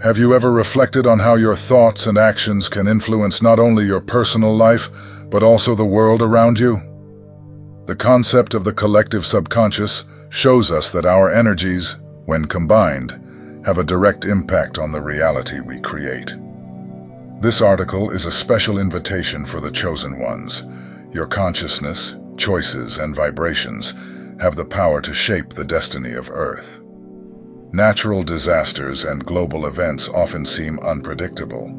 Have you ever reflected on how your thoughts and actions can influence not only your personal life, but also the world around you? The concept of the collective subconscious shows us that our energies, when combined, have a direct impact on the reality we create. This article is a special invitation for the chosen ones. Your consciousness, choices, and vibrations have the power to shape the destiny of Earth. Natural disasters and global events often seem unpredictable,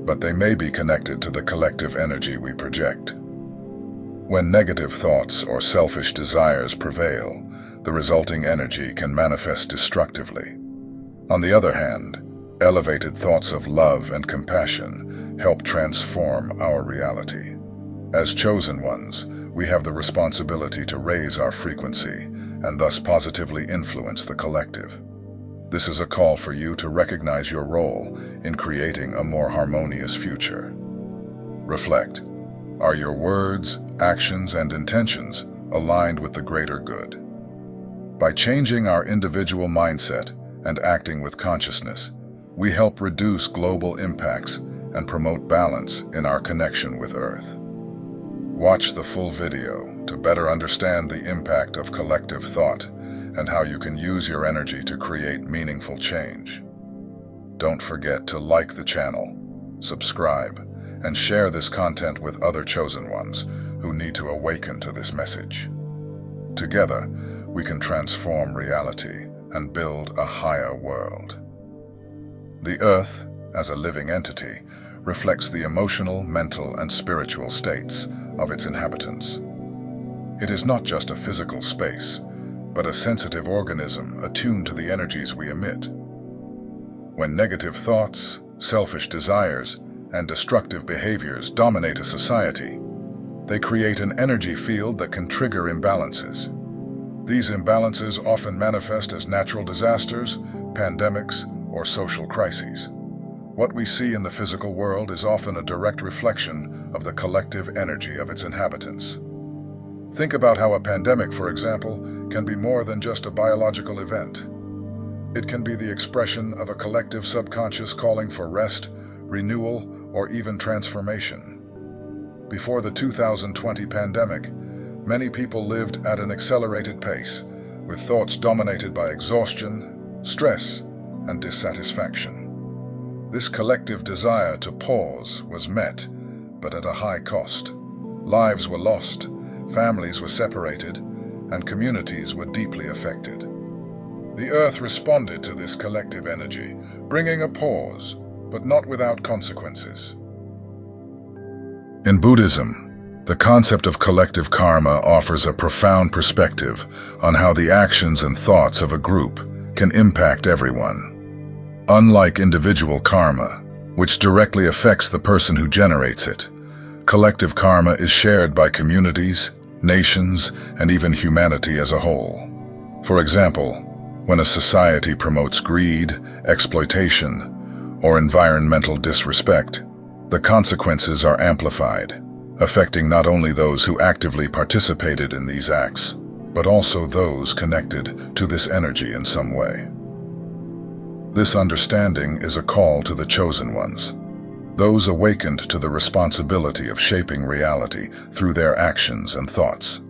but they may be connected to the collective energy we project. When negative thoughts or selfish desires prevail, the resulting energy can manifest destructively. On the other hand, elevated thoughts of love and compassion help transform our reality. As chosen ones, we have the responsibility to raise our frequency and thus positively influence the collective. This is a call for you to recognize your role in creating a more harmonious future. Reflect. Are your words, actions, and intentions aligned with the greater good? By changing our individual mindset and acting with consciousness, we help reduce global impacts and promote balance in our connection with Earth. Watch the full video to better understand the impact of collective thought and how you can use your energy to create meaningful change. Don't forget to like the channel, subscribe, and share this content with other chosen ones who need to awaken to this message. Together, we can transform reality and build a higher world. The Earth, as a living entity, reflects the emotional, mental, and spiritual states of its inhabitants. It is not just a physical space, but a sensitive organism attuned to the energies we emit. When negative thoughts, selfish desires, and destructive behaviors dominate a society, they create an energy field that can trigger imbalances. These imbalances often manifest as natural disasters, pandemics, or social crises. What we see in the physical world is often a direct reflection of the collective energy of its inhabitants. Think about how a pandemic, for example, can be more than just a biological event. It can be the expression of a collective subconscious calling for rest, renewal, or even transformation. Before the 2020 pandemic, many people lived at an accelerated pace, with thoughts dominated by exhaustion, stress, and dissatisfaction. This collective desire to pause was met, but at a high cost. Lives were lost, families were separated, and communities were deeply affected. The Earth responded to this collective energy, bringing a pause, but not without consequences. In Buddhism, the concept of collective karma offers a profound perspective on how the actions and thoughts of a group can impact everyone. Unlike individual karma, which directly affects the person who generates it, collective karma is shared by communities, nations, and even humanity as a whole. For example, when a society promotes greed, exploitation, or environmental disrespect, the consequences are amplified, affecting not only those who actively participated in these acts, but also those connected to this energy in some way. This understanding is a call to the chosen ones, those awakened to the responsibility of shaping reality through their actions and thoughts.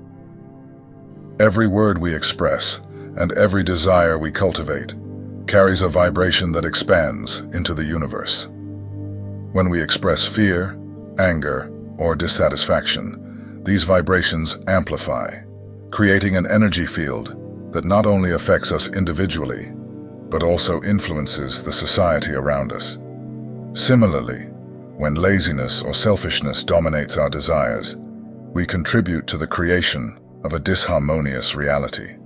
Every word we express and every desire we cultivate carries a vibration that expands into the universe. When we express fear, anger, or dissatisfaction, these vibrations amplify, creating an energy field that not only affects us individually, but also influences the society around us. Similarly, when laziness or selfishness dominates our desires, we contribute to the creation of a disharmonious reality.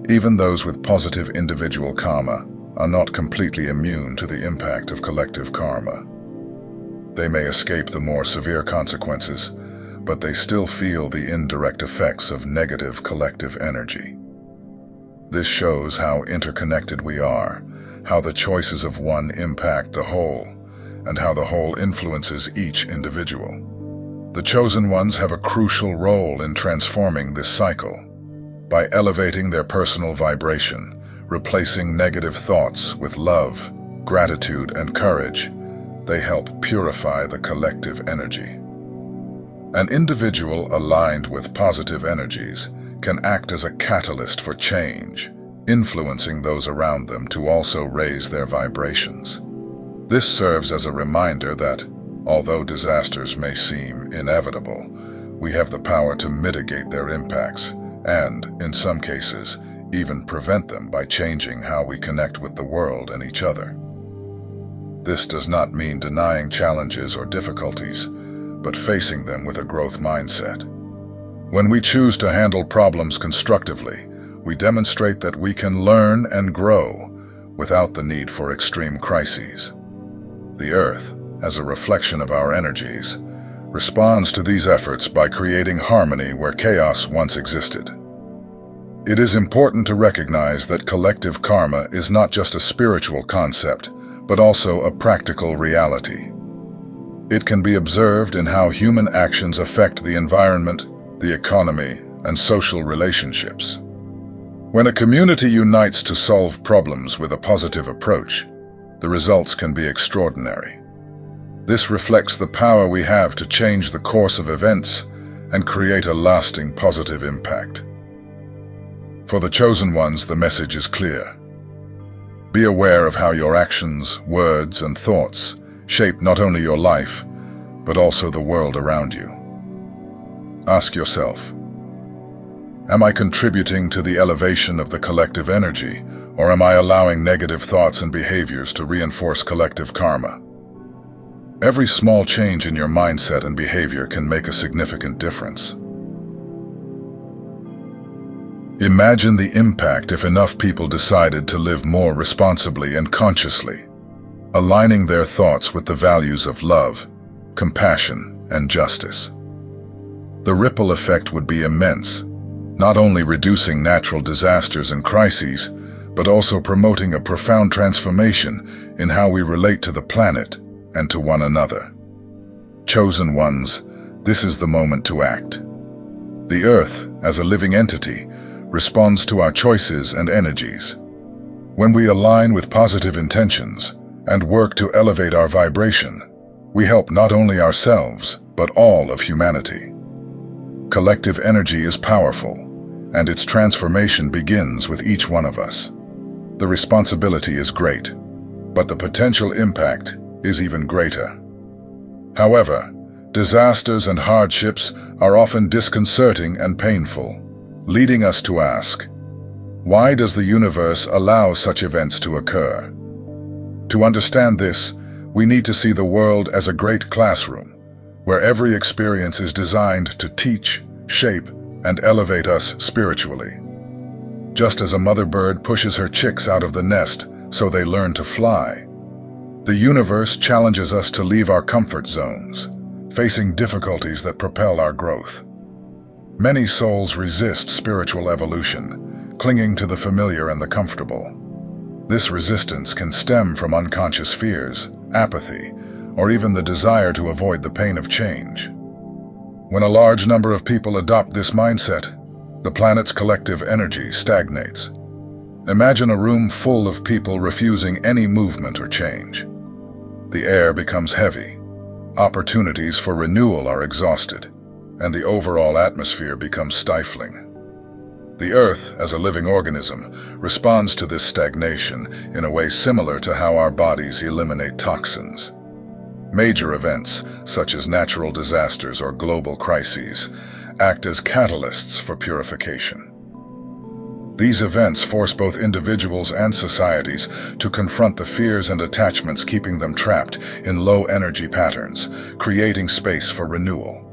Even those with positive individual karma are not completely immune to the impact of collective karma. They may escape the more severe consequences, but they still feel the indirect effects of negative collective energy. This shows how interconnected we are, how the choices of one impact the whole, and how the whole influences each individual. The chosen ones have a crucial role in transforming this cycle. By elevating their personal vibration, replacing negative thoughts with love, gratitude, and courage, they help purify the collective energy. An individual aligned with positive energies can act as a catalyst for change, influencing those around them to also raise their vibrations. This serves as a reminder that, although disasters may seem inevitable, we have the power to mitigate their impacts and, in some cases, even prevent them by changing how we connect with the world and each other. This does not mean denying challenges or difficulties, but facing them with a growth mindset. When we choose to handle problems constructively, we demonstrate that we can learn and grow without the need for extreme crises. The Earth, as a reflection of our energies, responds to these efforts by creating harmony where chaos once existed. It is important to recognize that collective karma is not just a spiritual concept, but also a practical reality. It can be observed in how human actions affect the environment, the economy, and social relationships. When a community unites to solve problems with a positive approach, the results can be extraordinary. This reflects the power we have to change the course of events and create a lasting positive impact. For the chosen ones, the message is clear. Be aware of how your actions, words, and thoughts shape not only your life, but also the world around you. Ask yourself, am I contributing to the elevation of the collective energy, or am I allowing negative thoughts and behaviors to reinforce collective karma? Every small change in your mindset and behavior can make a significant difference. Imagine the impact if enough people decided to live more responsibly and consciously, aligning their thoughts with the values of love, compassion, and justice. The ripple effect would be immense, not only reducing natural disasters and crises, but also promoting a profound transformation in how we relate to the planet and to one another. Chosen ones, this is the moment to act. The Earth, as a living entity, responds to our choices and energies. When we align with positive intentions and work to elevate our vibration, we help not only ourselves, but all of humanity. Collective energy is powerful, and its transformation begins with each one of us. The responsibility is great, but the potential impact is even greater. However, disasters and hardships are often disconcerting and painful, leading us to ask, why does the universe allow such events to occur? To understand this, we need to see the world as a great classroom, where every experience is designed to teach, shape, and elevate us spiritually. Just as a mother bird pushes her chicks out of the nest so they learn to fly, the universe challenges us to leave our comfort zones, facing difficulties that propel our growth. Many souls resist spiritual evolution, clinging to the familiar and the comfortable. This resistance can stem from unconscious fears, apathy, or even the desire to avoid the pain of change. When a large number of people adopt this mindset, the planet's collective energy stagnates. Imagine a room full of people refusing any movement or change. The air becomes heavy, opportunities for renewal are exhausted, and the overall atmosphere becomes stifling. The Earth, as a living organism, responds to this stagnation in a way similar to how our bodies eliminate toxins. Major events, such as natural disasters or global crises, act as catalysts for purification. These events force both individuals and societies to confront the fears and attachments keeping them trapped in low-energy patterns, creating space for renewal.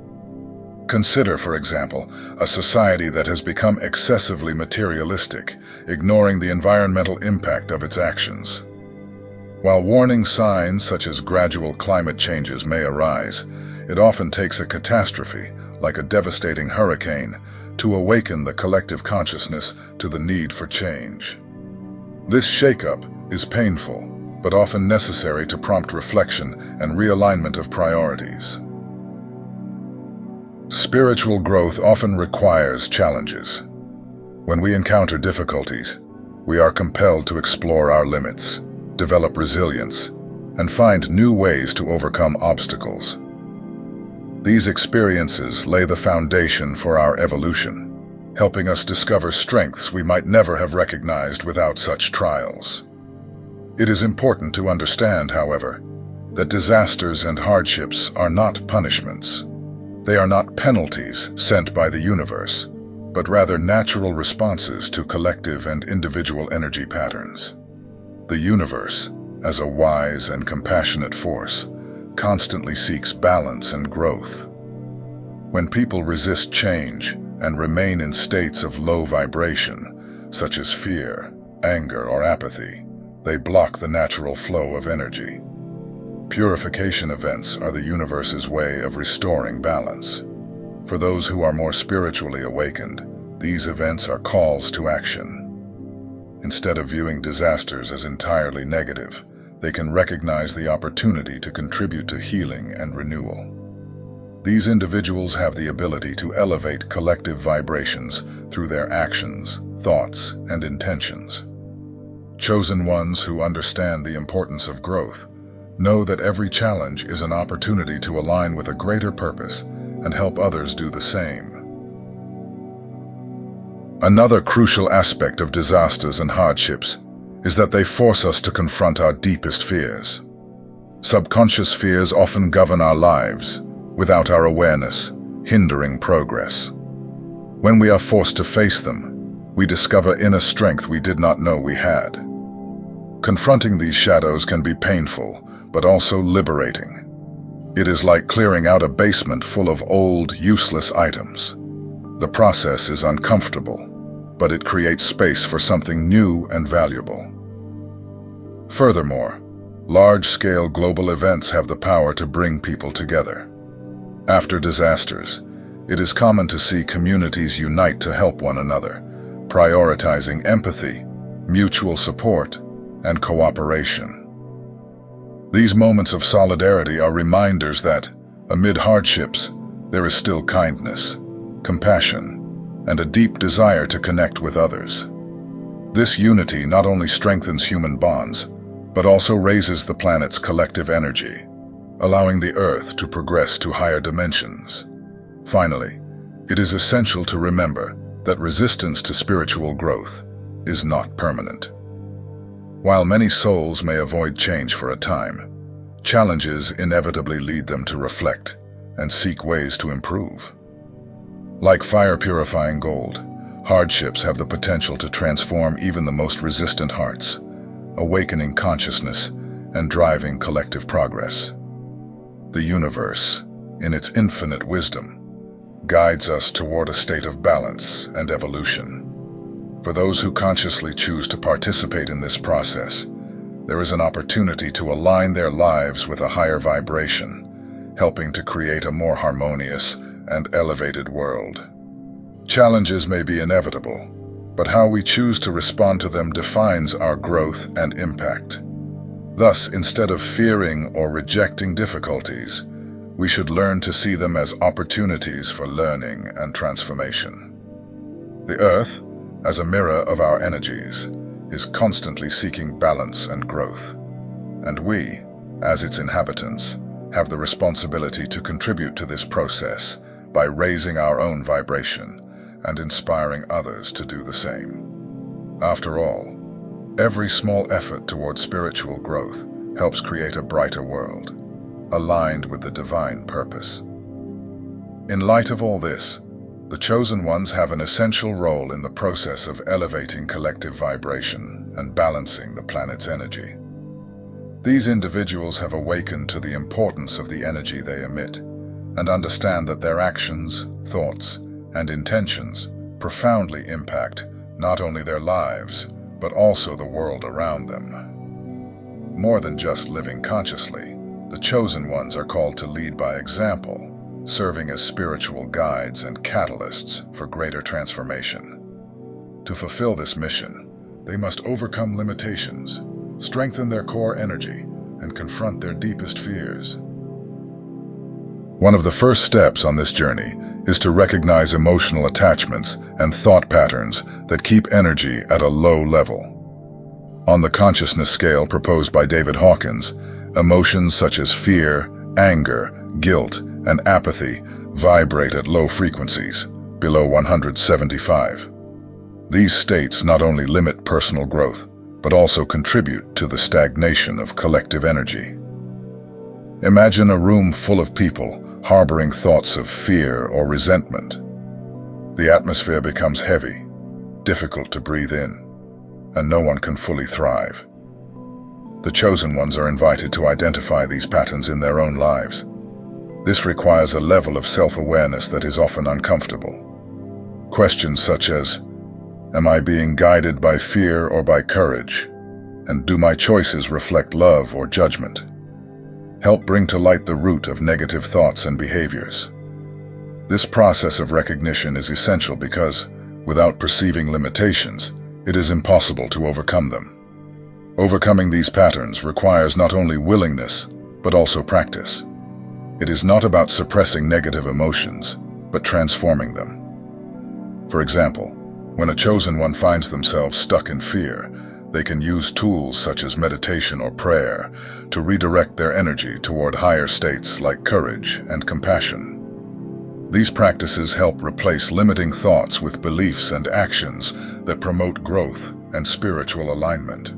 Consider, for example, a society that has become excessively materialistic, ignoring the environmental impact of its actions. While warning signs such as gradual climate changes may arise, it often takes a catastrophe, like a devastating hurricane, to awaken the collective consciousness to the need for change. This shakeup is painful, but often necessary to prompt reflection and realignment of priorities. Spiritual growth often requires challenges. When we encounter difficulties, we are compelled to explore our limits. develop resilience, and find new ways to overcome obstacles. These experiences lay the foundation for our evolution, helping us discover strengths we might never have recognized without such trials. It is important to understand, however, that disasters and hardships are not punishments. They are not penalties sent by the universe, but rather natural responses to collective and individual energy patterns. The universe, as a wise and compassionate force, constantly seeks balance and growth. When people resist change and remain in states of low vibration, such as fear, anger, or apathy, they block the natural flow of energy. Purification events are the universe's way of restoring balance. For those who are more spiritually awakened, these events are calls to action. Instead of viewing disasters as entirely negative, they can recognize the opportunity to contribute to healing and renewal. These individuals have the ability to elevate collective vibrations through their actions, thoughts, and intentions. Chosen ones who understand the importance of growth know that every challenge is an opportunity to align with a greater purpose and help others do the same. Another crucial aspect of disasters and hardships is that they force us to confront our deepest fears. Subconscious fears often govern our lives, without our awareness, hindering progress. When we are forced to face them, we discover inner strength we did not know we had. Confronting these shadows can be painful, but also liberating. It is like clearing out a basement full of old, useless items. The process is uncomfortable, but it creates space for something new and valuable. Furthermore, large-scale global events have the power to bring people together. After disasters, it is common to see communities unite to help one another, prioritizing empathy, mutual support, and cooperation. These moments of solidarity are reminders that, amid hardships, there is still kindness, compassion, and a deep desire to connect with others. This unity not only strengthens human bonds, but also raises the planet's collective energy, allowing the Earth to progress to higher dimensions. Finally, it is essential to remember that resistance to spiritual growth is not permanent. While many souls may avoid change for a time, challenges inevitably lead them to reflect and seek ways to improve. Like fire purifying gold, hardships have the potential to transform even the most resistant hearts, awakening consciousness and driving collective progress. The universe, in its infinite wisdom, guides us toward a state of balance and evolution. For those who consciously choose to participate in this process, there is an opportunity to align their lives with a higher vibration, helping to create a more harmonious and elevated world. Challenges may be inevitable, but how we choose to respond to them defines our growth and impact. Thus, instead of fearing or rejecting difficulties, we should learn to see them as opportunities for learning and transformation. The Earth, as a mirror of our energies, is constantly seeking balance and growth. And we, as its inhabitants, have the responsibility to contribute to this process by raising our own vibration and inspiring others to do the same. After all, every small effort toward spiritual growth helps create a brighter world, aligned with the divine purpose. In light of all this, the chosen ones have an essential role in the process of elevating collective vibration and balancing the planet's energy. These individuals have awakened to the importance of the energy they emit and understand that their actions, thoughts, and intentions profoundly impact not only their lives, but also the world around them. More than just living consciously, the chosen ones are called to lead by example, serving as spiritual guides and catalysts for greater transformation. To fulfill this mission, they must overcome limitations, strengthen their core energy, and confront their deepest fears. One of the first steps on this journey is to recognize emotional attachments and thought patterns that keep energy at a low level. On the consciousness scale proposed by David Hawkins, emotions such as fear, anger, guilt, and apathy vibrate at low frequencies, below 175. These states not only limit personal growth, but also contribute to the stagnation of collective energy. Imagine a room full of people harboring thoughts of fear or resentment. The atmosphere becomes heavy, difficult to breathe in, and no one can fully thrive. The chosen ones are invited to identify these patterns in their own lives. This requires a level of self-awareness that is often uncomfortable. Questions such as, am I being guided by fear or by courage? And do my choices reflect love or judgment? Help bring to light the root of negative thoughts and behaviors. This process of recognition is essential because, without perceiving limitations, it is impossible to overcome them. Overcoming these patterns requires not only willingness, but also practice. It is not about suppressing negative emotions, but transforming them. For example, when a chosen one finds themselves stuck in fear, they can use tools such as meditation or prayer to redirect their energy toward higher states like courage and compassion. These practices help replace limiting thoughts with beliefs and actions that promote growth and spiritual alignment.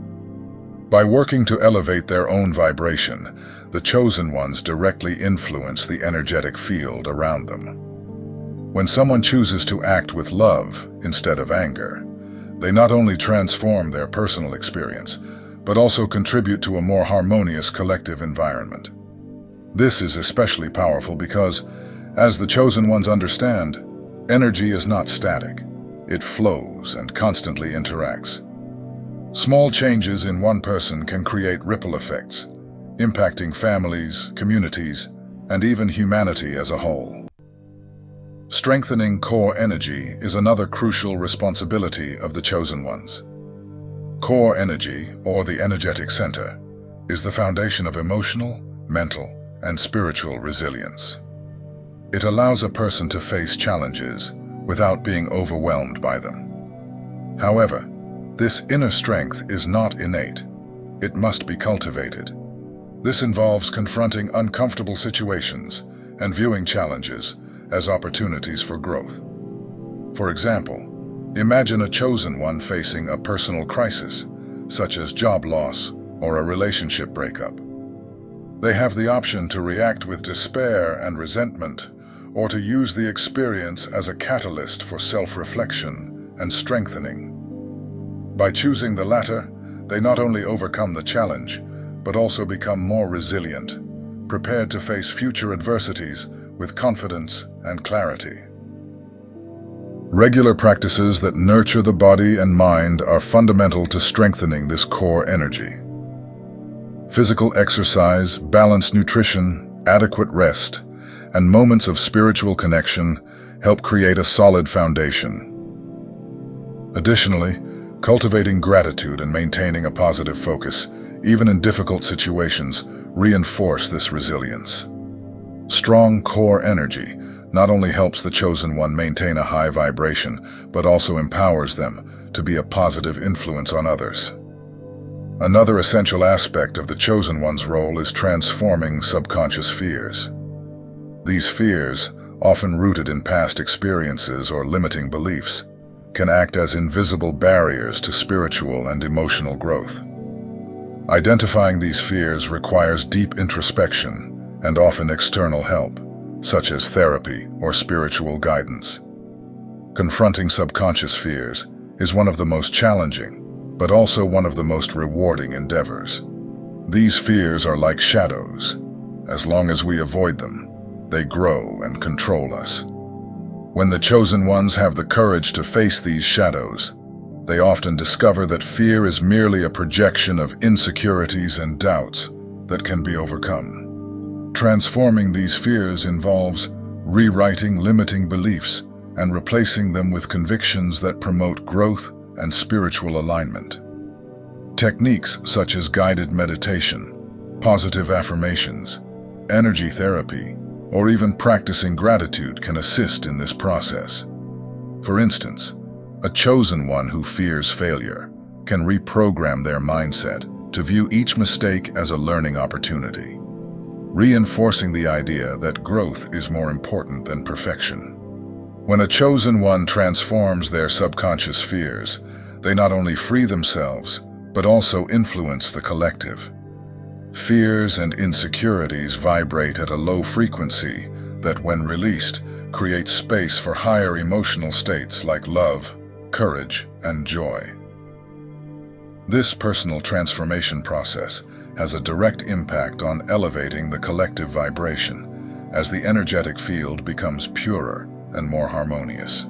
By working to elevate their own vibration, the chosen ones directly influence the energetic field around them. When someone chooses to act with love instead of anger, they not only transform their personal experience, but also contribute to a more harmonious collective environment. This is especially powerful because, as the chosen ones understand, energy is not static. It flows and constantly interacts. Small changes in one person can create ripple effects, impacting families, communities, and even humanity as a whole. Strengthening core energy is another crucial responsibility of the chosen ones. Core energy, or the energetic center, is the foundation of emotional, mental, and spiritual resilience. It allows a person to face challenges without being overwhelmed by them. However, this inner strength is not innate. It must be cultivated. This involves confronting uncomfortable situations and viewing challenges as opportunities for growth. For example, imagine a chosen one facing a personal crisis, such as job loss or a relationship breakup. They have the option to react with despair and resentment, or to use the experience as a catalyst for self-reflection and strengthening. By choosing the latter, they not only overcome the challenge, but also become more resilient, prepared to face future adversities with confidence and clarity. Regular practices that nurture the body and mind are fundamental to strengthening this core energy. Physical exercise, balanced nutrition, adequate rest, and moments of spiritual connection help create a solid foundation. Additionally, cultivating gratitude and maintaining a positive focus, even in difficult situations, reinforce this resilience. Strong core energy not only helps the chosen one maintain a high vibration, but also empowers them to be a positive influence on others. Another essential aspect of the chosen one's role is transforming subconscious fears. These fears, often rooted in past experiences or limiting beliefs, can act as invisible barriers to spiritual and emotional growth. Identifying these fears requires deep introspection and often external help, such as therapy or spiritual guidance. Confronting subconscious fears is one of the most challenging, but also one of the most rewarding endeavors. These fears are like shadows. As long as we avoid them, they grow and control us. When the chosen ones have the courage to face these shadows, they often discover that fear is merely a projection of insecurities and doubts that can be overcome. Transforming these fears involves rewriting limiting beliefs and replacing them with convictions that promote growth and spiritual alignment. Techniques such as guided meditation, positive affirmations, energy therapy, or even practicing gratitude can assist in this process. For instance, a chosen one who fears failure can reprogram their mindset to view each mistake as a learning opportunity, reinforcing the idea that growth is more important than perfection. When a chosen one transforms their subconscious fears, they not only free themselves, but also influence the collective. Fears and insecurities vibrate at a low frequency that, when released, creates space for higher emotional states like love, courage, and joy. This personal transformation process has a direct impact on elevating the collective vibration as the energetic field becomes purer and more harmonious.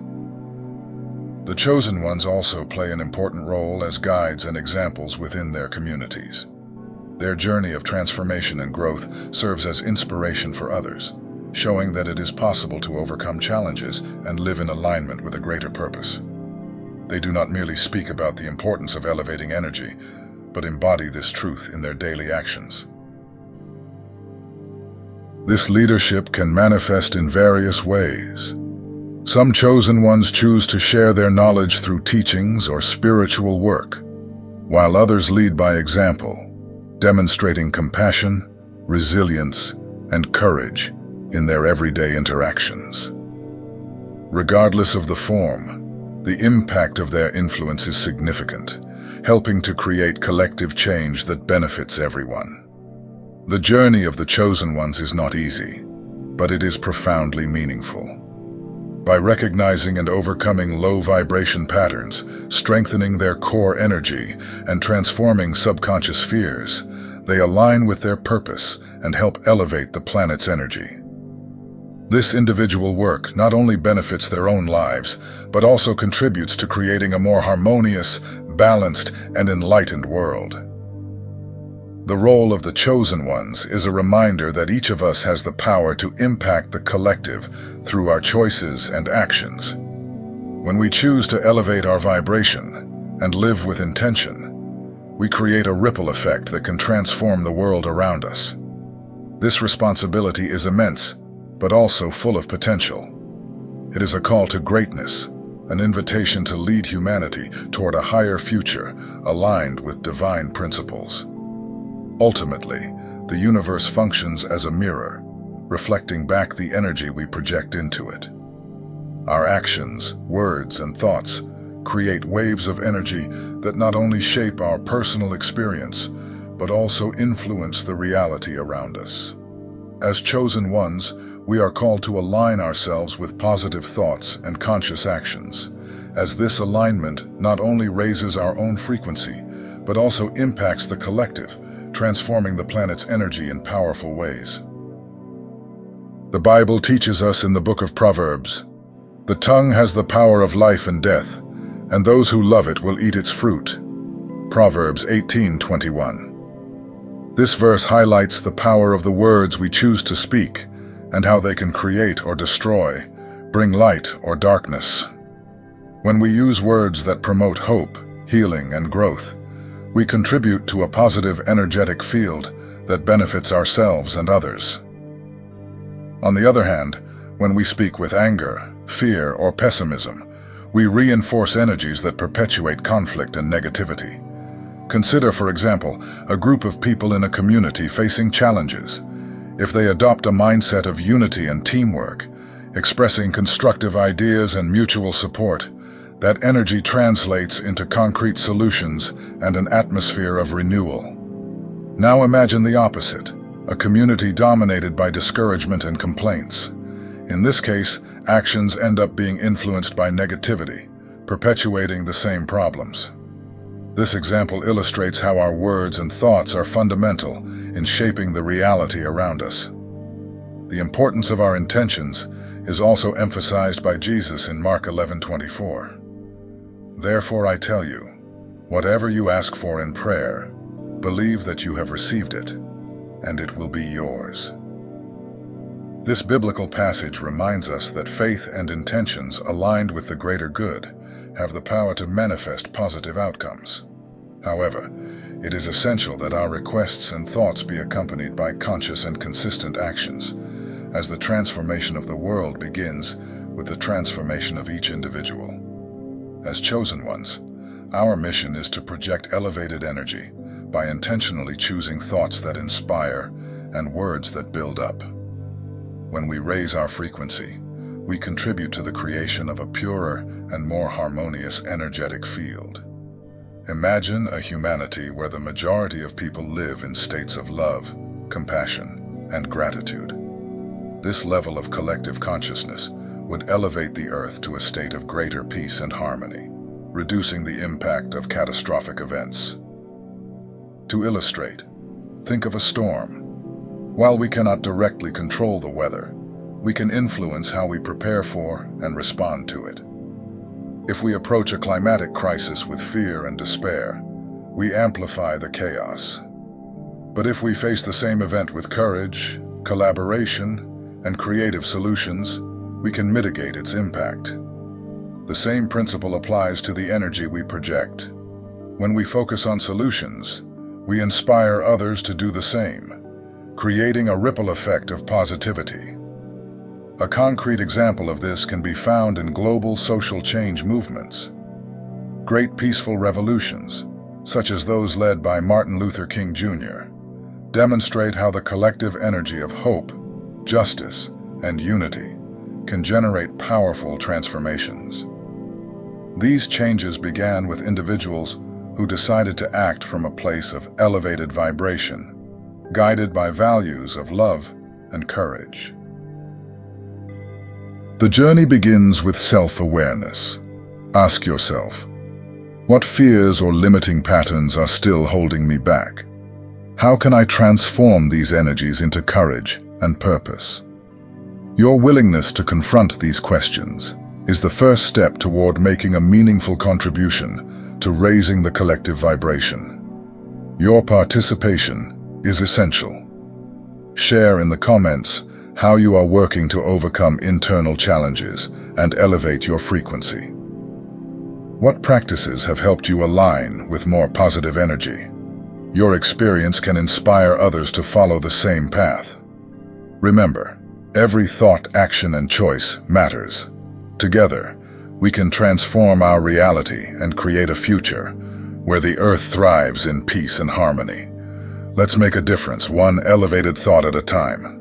The chosen ones also play an important role as guides and examples within their communities. Their journey of transformation and growth serves as inspiration for others, showing that it is possible to overcome challenges and live in alignment with a greater purpose. They do not merely speak about the importance of elevating energy, but embody this truth in their daily actions. This leadership can manifest in various ways. Some chosen ones choose to share their knowledge through teachings or spiritual work, while others lead by example, demonstrating compassion, resilience, and courage in their everyday interactions. Regardless of the form, the impact of their influence is significant, helping to create collective change that benefits everyone. The journey of the chosen ones is not easy, but it is profoundly meaningful. By recognizing and overcoming low vibration patterns, strengthening their core energy, and transforming subconscious fears, they align with their purpose and help elevate the planet's energy. This individual work not only benefits their own lives, but also contributes to creating a more harmonious, balanced, and enlightened world. The role of the chosen ones is a reminder that each of us has the power to impact the collective through our choices and actions. When we choose to elevate our vibration and live with intention, we create a ripple effect that can transform the world around us. This responsibility is immense, but also full of potential. It is a call to greatness, an invitation to lead humanity toward a higher future aligned with divine principles. Ultimately, the universe functions as a mirror, reflecting back the energy we project into it. Our actions, words, and thoughts create waves of energy that not only shape our personal experience, but also influence the reality around us. As chosen ones, we are called to align ourselves with positive thoughts and conscious actions, as this alignment not only raises our own frequency, but also impacts the collective, transforming the planet's energy in powerful ways. The Bible teaches us in the book of Proverbs, "The tongue has the power of life and death, and those who love it will eat its fruit." Proverbs 18:21. This verse highlights the power of the words we choose to speak and how they can create or destroy, bring light or darkness. When we use words that promote hope, healing, and growth, we contribute to a positive energetic field that benefits ourselves and others. On the other hand, when we speak with anger, fear, or pessimism, we reinforce energies that perpetuate conflict and negativity. Consider, for example, a group of people in a community facing challenges. If they adopt a mindset of unity and teamwork, expressing constructive ideas and mutual support, that energy translates into concrete solutions and an atmosphere of renewal. Now imagine the opposite, a community dominated by discouragement and complaints. In this case, actions end up being influenced by negativity, perpetuating the same problems. This example illustrates how our words and thoughts are fundamental in shaping the reality around us. The importance of our intentions is also emphasized by Jesus in Mark 11:24. "Therefore I tell you, whatever you ask for in prayer, believe that you have received it, and it will be yours." This biblical passage reminds us that faith and intentions aligned with the greater good have the power to manifest positive outcomes. However, it is essential that our requests and thoughts be accompanied by conscious and consistent actions, as the transformation of the world begins with the transformation of each individual. As chosen ones, Our mission is to project elevated energy by intentionally choosing thoughts that inspire and words that build up. When we raise our frequency, we contribute to the creation of a purer and more harmonious energetic field. Imagine a humanity where the majority of people live in states of love, compassion, and gratitude. This level of collective consciousness would elevate the Earth to a state of greater peace and harmony, reducing the impact of catastrophic events. To illustrate, think of a storm. While we cannot directly control the weather, we can influence how we prepare for and respond to it. If we approach a climatic crisis with fear and despair, we amplify the chaos. But if we face the same event with courage, collaboration, and creative solutions, we can mitigate its impact. The same principle applies to the energy we project. When we focus on solutions, we inspire others to do the same, creating a ripple effect of positivity. A concrete example of this can be found in global social change movements. Great peaceful revolutions, such as those led by Martin Luther King Jr., demonstrate how the collective energy of hope, justice, and unity can generate powerful transformations. These changes began with individuals who decided to act from a place of elevated vibration, guided by values of love and courage. The journey begins with self-awareness. Ask yourself, what fears or limiting patterns are still holding me back? How can I transform these energies into courage and purpose? Your willingness to confront these questions is the first step toward making a meaningful contribution to raising the collective vibration. Your participation is essential. Share in the comments how you are working to overcome internal challenges and elevate your frequency. What practices have helped you align with more positive energy? Your experience can inspire others to follow the same path. Remember, every thought, action, and choice matters. Together, we can transform our reality and create a future where the Earth thrives in peace and harmony. Let's make a difference, one elevated thought at a time.